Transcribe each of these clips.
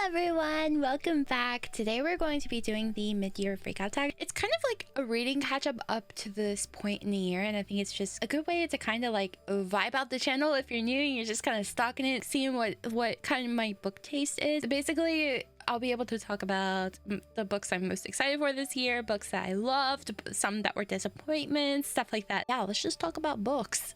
everyone, welcome back. Today we're going to be doing the mid-year freakout tag. It's kind of like a reading catch-up up to this point in the year, and I think it's just a good way to kind of like vibe out the channel if you're new and you're just kind of stalking it, seeing what kind of my book taste is. Basically, I'll be able to talk about the books I'm most excited for this year, books that I loved, some that were disappointments, stuff like that. Yeah, let's just talk about books.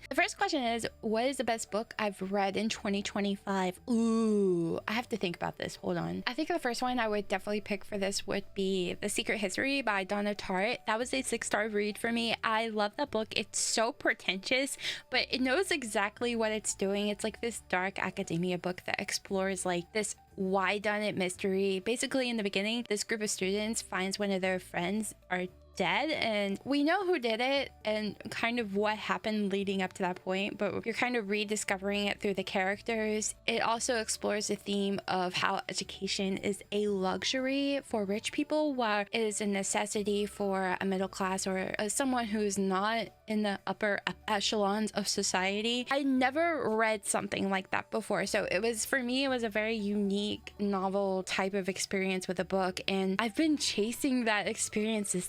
The first question is, what is the best book I've read in 2025? Ooh, I have to think about this. Hold on. I think the first one I would definitely pick for this would be The Secret History by Donna Tartt. That was a 6-star read for me. I love that book. It's so pretentious, but it knows exactly what it's doing. It's like this dark academia book that explores like this why done it mystery. Basically, in the beginning, this group of students finds one of their friends are dead, and we know who did it and kind of what happened leading up to that point, but you're kind of rediscovering it through the characters. It also explores the theme of how education is a luxury for rich people while it is a necessity for a middle class or someone who's not in the upper echelons of society. I never read something like that before, so it was, for me, it was a very unique novel type of experience with a book, and I've been chasing that experience since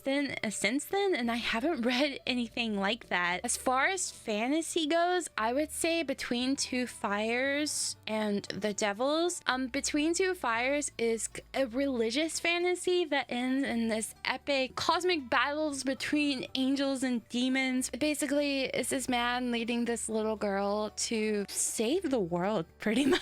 then, and I haven't read anything like that. As far as fantasy goes, I would say Between Two Fires and The Devils. Between Two Fires is a religious fantasy that ends in this epic cosmic battles between angels and demons. Basically, it's this man leading this little girl to save the world, pretty much.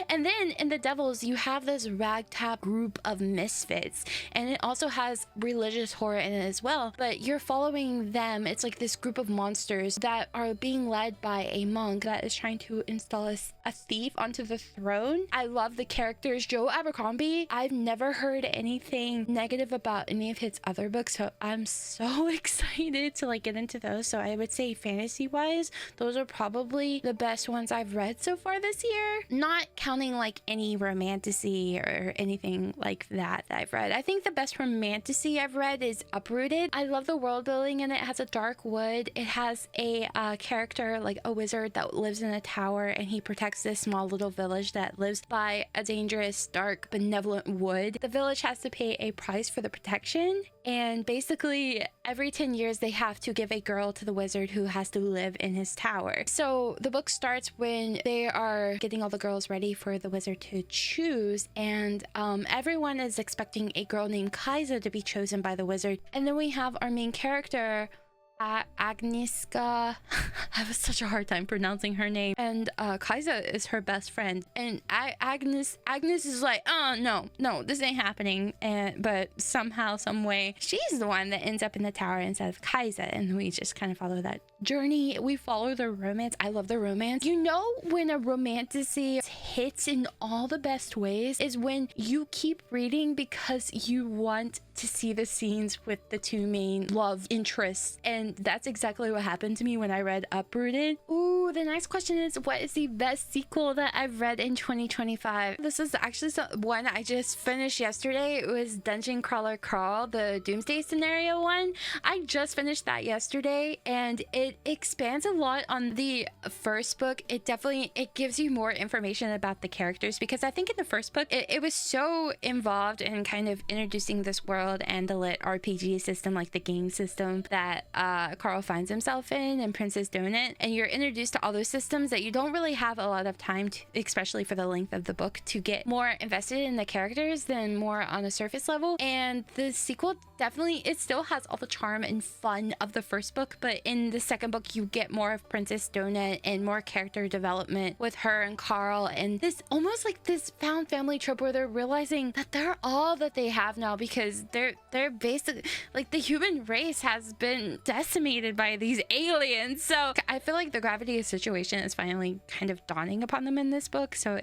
And then in The Devils, you have this ragtag group of misfits, and it also has religious horror in it as well, but you're following them. It's like this group of monsters that are being led by a monk that is trying to install a thief onto the throne. I love the characters. Joe Abercrombie, I've never heard anything negative about any of his other books, so I'm so excited to like get into those. So I would say fantasy wise, those are probably the best ones I've read so far this year, not counting like any romantasy or anything like that I've read. I think the best romantasy I've read is Uprooted. I love the world building, and it has a dark wood. It has a character, like a wizard, that lives in a tower, and he protects this small little village that lives by a dangerous, dark, benevolent wood. The village has to pay a price for the protection, and basically every 10 years they have to give a girl to the wizard who has to live in his tower. So the book starts when they are getting all the girls ready for the wizard to choose, and everyone is expecting a girl named Kaisa to be chosen by the wizard. And then we have our main character, Agnieszka. I have such a hard time pronouncing her name, and Kaisa is her best friend, and Agnes is like, oh no, this ain't happening, but somehow, some way, she's the one that ends up in the tower instead of Kaisa, and we just kind of follow that journey. We follow the romance. I love the romance. You know, when a romantasy hits in all the best ways is when you keep reading because you want to see the scenes with the two main love interests, and that's exactly what happened to me when I read Uprooted. Ooh, the next question is, what is the best sequel that I've read in 2025? This is actually one I just finished yesterday. It was Dungeon Crawler Crawl, the Doomsday scenario one. I just finished that yesterday, and it expands a lot on the first book. It gives you more information about the characters, because I think in the first book it was so involved in kind of introducing this world and the lit RPG system, like the game system that Carl finds himself in, and Princess Donut, and you're introduced to all those systems that you don't really have a lot of time to, especially for the length of the book, to get more invested in the characters than more on a surface level. And the sequel definitely, it still has all the charm and fun of the first book, but in the second book you get more of Princess Donut and more character development with her and Carl, and this almost like this found family trope where they're realizing that they're all that they have now, because they're basically like the human race has been decimated by these aliens. So I feel like the gravity of situation is finally kind of dawning upon them in this book, so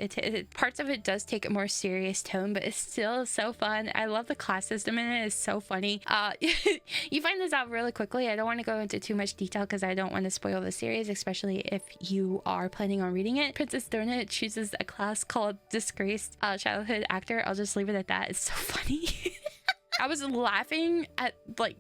parts of it does take a more serious tone, but it's still so fun. I love the class system in it. It's so funny. You find this out really quickly. I don't want to go into too much detail because I don't want to spoil the series, especially if you are planning on reading it. Princess Donut chooses a class called Disgraced Childhood Actor. I'll just leave it at that. It's so funny. I was laughing at like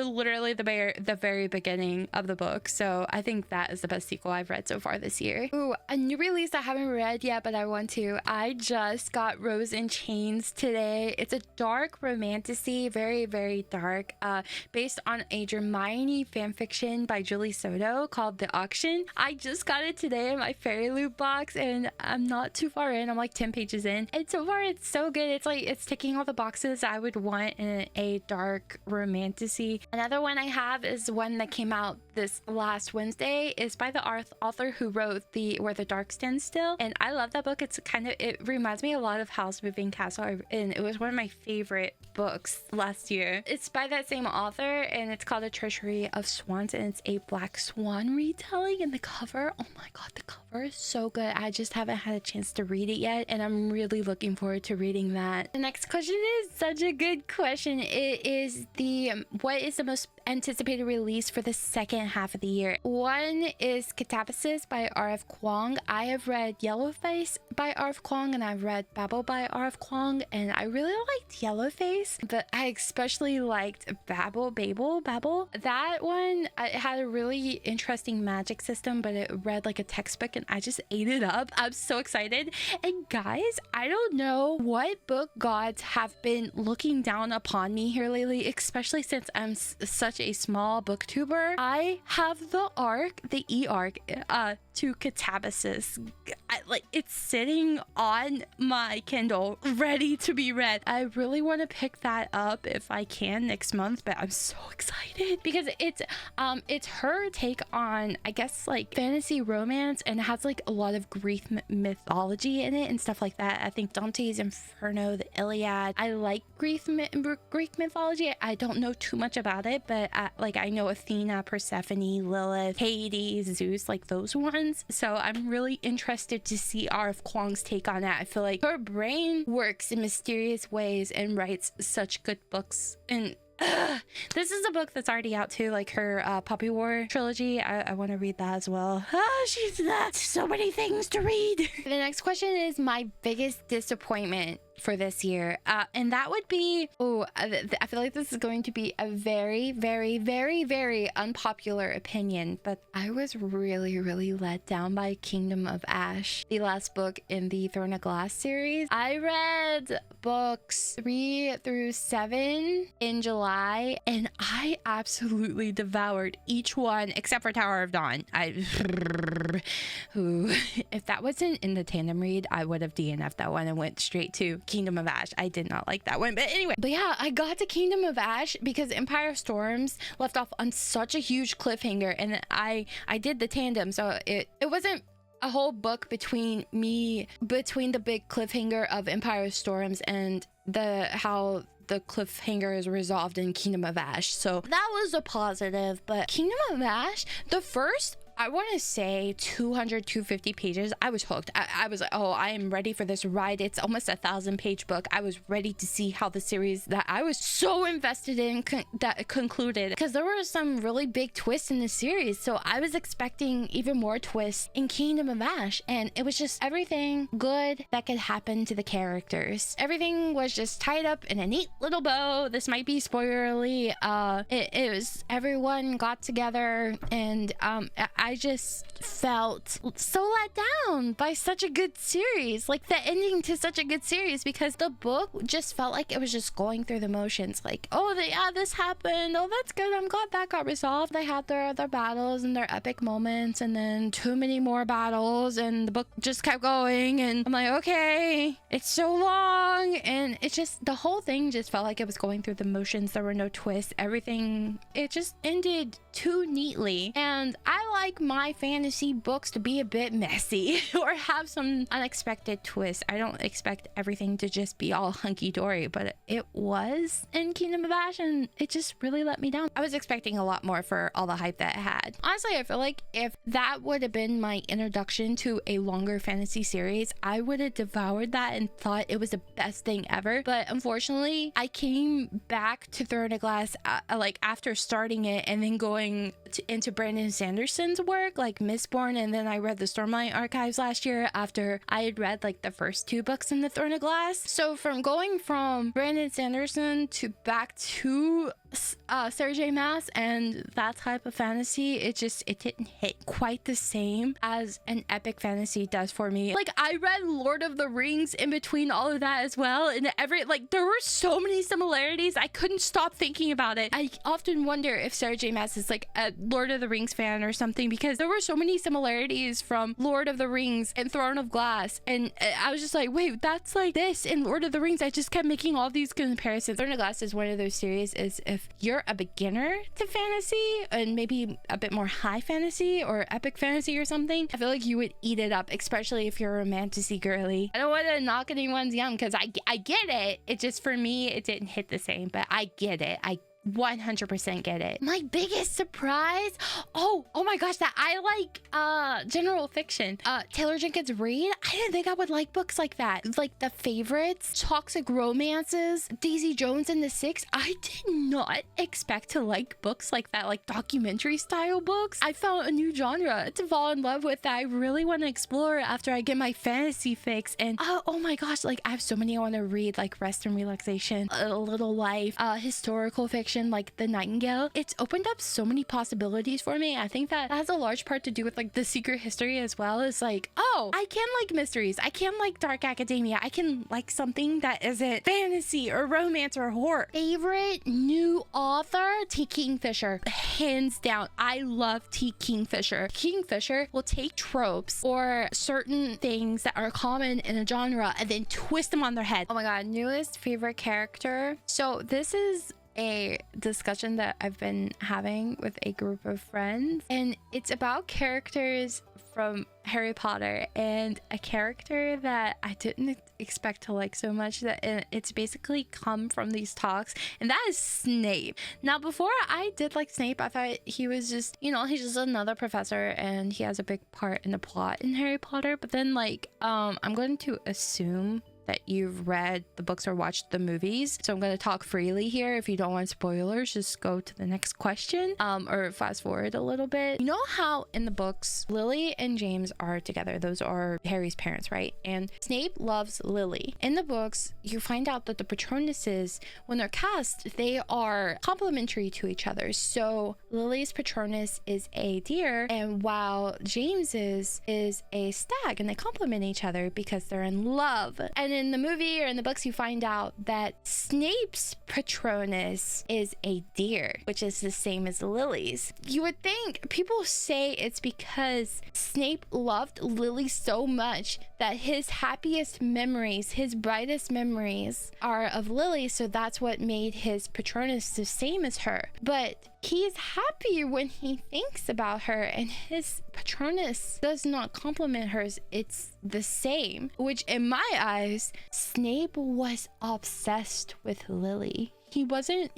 literally the very beginning of the book. So I think that is the best sequel I've read so far this year. Ooh, a new release I haven't read yet, but I want to. I just got Rose in Chains today. It's a dark romantasy, very, very dark, based on a Hermione fanfiction by Julie Soto called The Auction. I just got it today in my Fairy Loot box, and I'm not too far in. I'm like 10 pages in, and so far it's so good. It's like it's ticking all the boxes I would want in a dark romantasy. Another one I have is one that came out this last Wednesday. Is by the author who wrote Where the Dark Stands Still, and I love that book. It reminds me a lot of House Moving Castle, and it was one of my favorite books last year. It's by that same author, and it's called A Treachery of Swans, and it's a Black Swan retelling. And the cover, oh my god, the cover is so good. I just haven't had a chance to read it yet, and I'm really looking forward to reading that. The next question is such a good question. It is what is the most anticipated release for the second half of the year? One is Katabasis by R.F. Kuang. I have read Yellowface by R.F. Kuang, and I've read Babel by R.F. Kuang, and I really liked Yellowface, but I especially liked Babel. That one, it had a really interesting magic system, but it read like a textbook, and I just ate it up. I'm so excited. And guys, I don't know what book gods have been looking down upon me here lately, especially since I'm such a small booktuber. I have the e-arc to Katabasis. It's sitting on my Kindle ready to be read. I really want to pick that up if I can next month, but I'm so excited because it's her take on, I guess, like fantasy romance, and it has like a lot of Greek mythology in it and stuff like that. I think Dante's Inferno, the Iliad. I like Greek mythology. I don't know too much about it, but I know Athena, Persephone, Lilith, Hades, Zeus, like those ones. So I'm really interested to see R.F. Kuang's take on that. I feel like her brain works in mysterious ways and writes such good books. And this is a book that's already out too, like her Poppy War trilogy. I want to read that as well. She's so many things to read. The next question is my biggest disappointment for this year, and that would be I feel like this is going to be a very, very, very, very unpopular opinion, but I was really, really let down by Kingdom of Ash, the last book in the Throne of Glass series. I read books 3 through 7 in July, and I absolutely devoured each one except for Tower of Dawn. If that wasn't in the tandem read, I would have DNF'd that one and went straight to Kingdom of Ash. I did not like that one, but anyway. But yeah, I got to Kingdom of Ash because Empire of Storms left off on such a huge cliffhanger, and I did the tandem, so it wasn't a whole book between the big cliffhanger of Empire of Storms and how the cliffhanger is resolved in Kingdom of Ash. So that was a positive. But Kingdom of Ash, the first, I want to say 250 pages, I was hooked. I was like, oh, I am ready for this ride. It's almost 1,000-page book. I was ready to see how the series that I was so invested in that concluded, because there were some really big twists in the series. So I was expecting even more twists in Kingdom of Ash, and it was just everything good that could happen to the characters. Everything was just tied up in a neat little bow. This might be spoilerly. It was, everyone got together, and I just felt so let down by such a good series, like the ending to such a good series, because the book just felt like it was just going through the motions. Like, this happened. Oh, that's good. I'm glad that got resolved. They had their battles and their epic moments, and then too many more battles, and the book just kept going. And I'm like, okay, it's so long, and it just, the whole thing just felt like it was going through the motions. There were no twists. Everything, it just ended too neatly. And I like my fantasy books to be a bit messy or have some unexpected twists. I don't expect everything to just be all hunky-dory, but it was in Kingdom of Ash, and it just really let me down. I was expecting a lot more for all the hype that it had. Honestly, I feel like if that would have been my introduction to a longer fantasy series, I would have devoured that and thought it was the best thing ever. But unfortunately, I came back to Throne of Glass after starting it and then going into Brandon Sanderson's work, like Mistborn, and then I read the Stormlight Archives last year after I had read like the first 2 books in the Throne of Glass. So from going from Brandon Sanderson to back to Sarah J Maas and that type of fantasy, it didn't hit quite the same as an epic fantasy does for me. Like, I read Lord of the Rings in between all of that as well, and there were so many similarities. I couldn't stop thinking about it. I often wonder if Sarah J Maas is like a Lord of the Rings fan or something, because there were so many similarities from Lord of the Rings and Throne of Glass, and I was just like, wait, that's like this in Lord of the Rings. I just kept making all these comparisons. Throne of Glass is one of those series is if you're a beginner to fantasy and maybe a bit more high fantasy or epic fantasy or something, I feel like you would eat it up, especially if you're a romantasy girly. I don't want to knock anyone's young, because I get it. It just, for me, it didn't hit the same, but I get it. I 100% get it. My biggest surprise, oh my gosh, that I like general fiction. Taylor Jenkins Reid. I didn't think I would like books like that, like The Favorites, toxic romances, Daisy Jones and the Six. I did not expect to like books like that, like documentary style books. I found a new genre to fall in love with that I really want to explore after I get my fantasy fix. And oh my gosh, like I have so many I want to read, like Rest and Relaxation, A Little Life, historical fiction like The Nightingale. It's opened up so many possibilities for me. I think that has a large part to do with like the secret history as well. It's like, oh, I can like mysteries, I can like dark academia, I can like something that isn't fantasy or romance or horror. Favorite new author? T. Kingfisher, hands down. I love T. Kingfisher. Kingfisher will take tropes or certain things that are common in a genre and then twist them on their head. Oh my god, newest favorite character. So this is a discussion that I've been having with a group of friends, and it's about characters from Harry Potter, and a character that I didn't expect to like so much, that it's basically come from these talks, and that is Snape. Now, before I did like Snape, I thought he was just, you know, he's just another professor and he has a big part in the plot in Harry Potter. But then like I'm going to assume that you've read the books or watched the movies, so I'm going to talk freely here. If you don't want spoilers, just go to the next question or fast forward a little bit. You know how in the books Lily and James are together? Those are Harry's parents, right? And Snape loves Lily. In the books, you find out that the Patronuses, when they're cast, they are complementary to each other. So Lily's Patronus is a deer, and while James's is a stag, and they complement each other because they're in love. And in the movie or in the books, you find out that Snape's Patronus is a deer, which is the same as Lily's. You would think, people say it's because Snape loved Lily so much that his happiest memories, his brightest memories are of Lily, so that's what made his Patronus the same as her. But he's happy when he thinks about her, and his Patronus does not complement hers. It's the same, which in my eyes, Snape was obsessed with Lily. He wasn't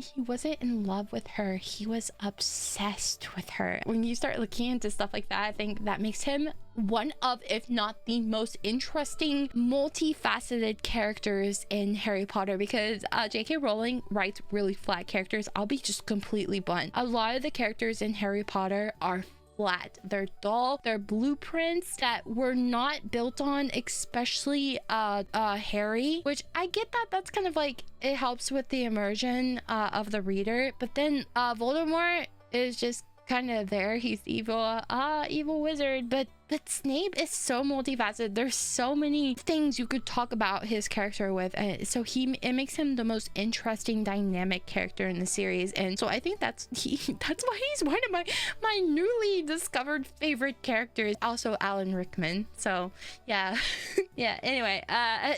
in love with her. He was obsessed with her. When you start looking into stuff like that, I think that makes him one of, if not the most interesting, multifaceted characters in Harry Potter, because J.K. Rowling writes really flat characters. I'll be just completely blunt. A lot of the characters in Harry Potter are flat. They're dull. They're blueprints that were not built on, especially Harry, which I get that that's kind of like, it helps with the immersion of the reader. But then Voldemort is just kind of there. He's evil, evil wizard, but Snape is so multifaceted. There's so many things you could talk about his character with, and so it makes him the most interesting, dynamic character in the series. And so I think that's why he's one of my newly discovered favorite characters. Also Alan Rickman. So yeah. Yeah, anyway,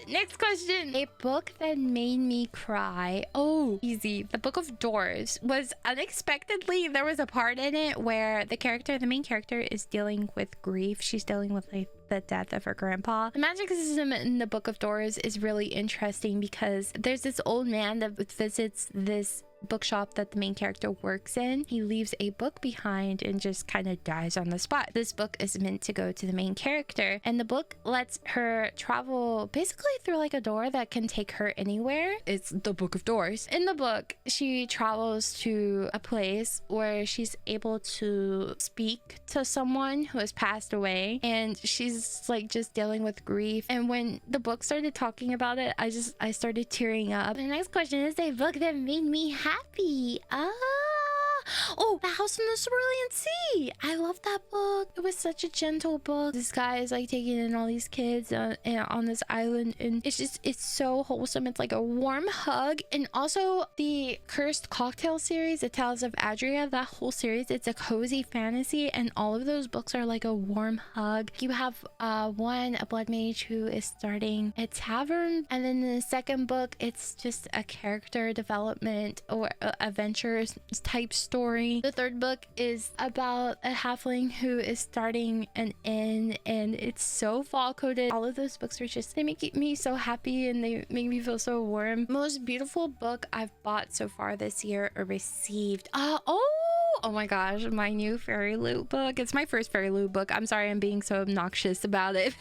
next question. A book that made me cry. Oh, easy. The Book of Doors was unexpectedly, there was a part in it where the main character is dealing with grief. She's dealing with like the death of her grandpa. The magic system in the Book of Doors is really interesting because there's this old man that visits this bookshop that the main character works in. He leaves a book behind and just kind of dies on the spot. This book is meant to go to the main character, and the book lets her travel basically through like a door that can take her anywhere. It's the Book of Doors. In the book, she travels to a place where she's able to speak to someone who has passed away, and she's like just dealing with grief. And when the book started talking about it, I started tearing up. The next question is a book that made me happy. happy. Oh, The House in the Cerulean Sea. I love that book. It was such a gentle book. This guy is like taking in all these kids on this island, and it's so wholesome. It's like a warm hug. And also the Cursed Cocktail series, The Tales of Adria, that whole series, it's a cozy fantasy, and all of those books are like a warm hug. You have a blood mage who is starting a tavern, and then in the second book it's just a character development or adventure type story. The third book is about a halfling who is starting an inn, and it's so fall coded. All of those books are just, they make me so happy and they make me feel so warm. Most beautiful book I've bought so far this year or received. Oh my gosh, my new Fairy Loot book. It's my first Fairy Loot book. I'm sorry I'm being so obnoxious about it.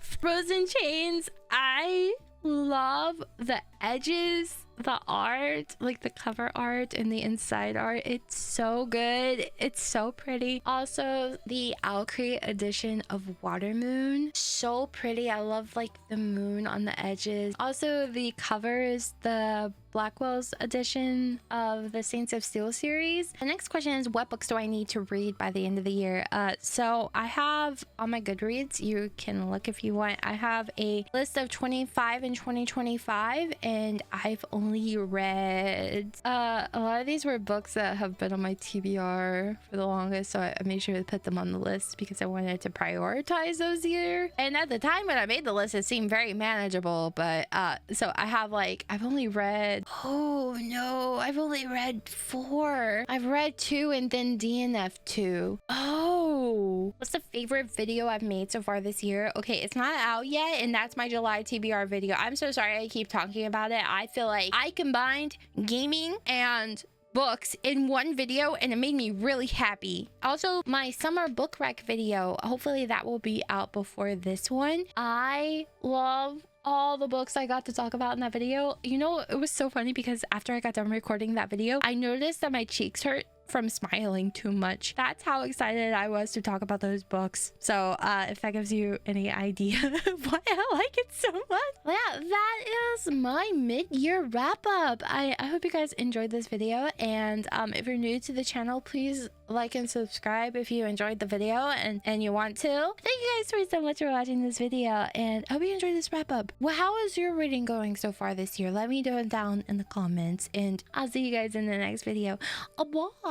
Frozen Chains. I love the edges, the art, like the cover art and the inside art. It's so good. It's so pretty. Also, the Alcrete edition of Watermoon. So pretty. I love like the moon on the edges. Also, the cover is the Blackwell's edition of the Saints of Steel series. The next question is, what books do I need to read by the end of the year? So I have on my Goodreads, you can look if you want, I have a list of 25 in 2025, and I've only read a lot of these were books that have been on my TBR for the longest, so I made sure to put them on the list because I wanted to prioritize those here. And at the time when I made the list, it seemed very manageable, but so I have like, I've only read, oh no, I've only read 4. I've read 2 and then DNF 2. Oh, what's the favorite video I've made so far this year? Okay, it's not out yet, and that's my July TBR video. I'm so sorry I keep talking about it. I feel like I combined gaming and books in one video, and it made me really happy. Also, my summer book rec video, hopefully that will be out before this one. I love all the books I got to talk about in that video. You know, it was so funny because after I got done recording that video, I noticed that my cheeks hurt from smiling too much. That's how excited I was to talk about those books. So if that gives you any idea why I like it so much. Yeah, that is my mid-year wrap up. I hope you guys enjoyed this video, and if you're new to the channel, please like and subscribe if you enjoyed the video and you want to. Thank you guys so much for watching this video, and I hope you enjoyed this wrap up. Well, how is your reading going so far this year? Let me know it down in the comments, and I'll see you guys in the next video.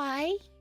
Bye.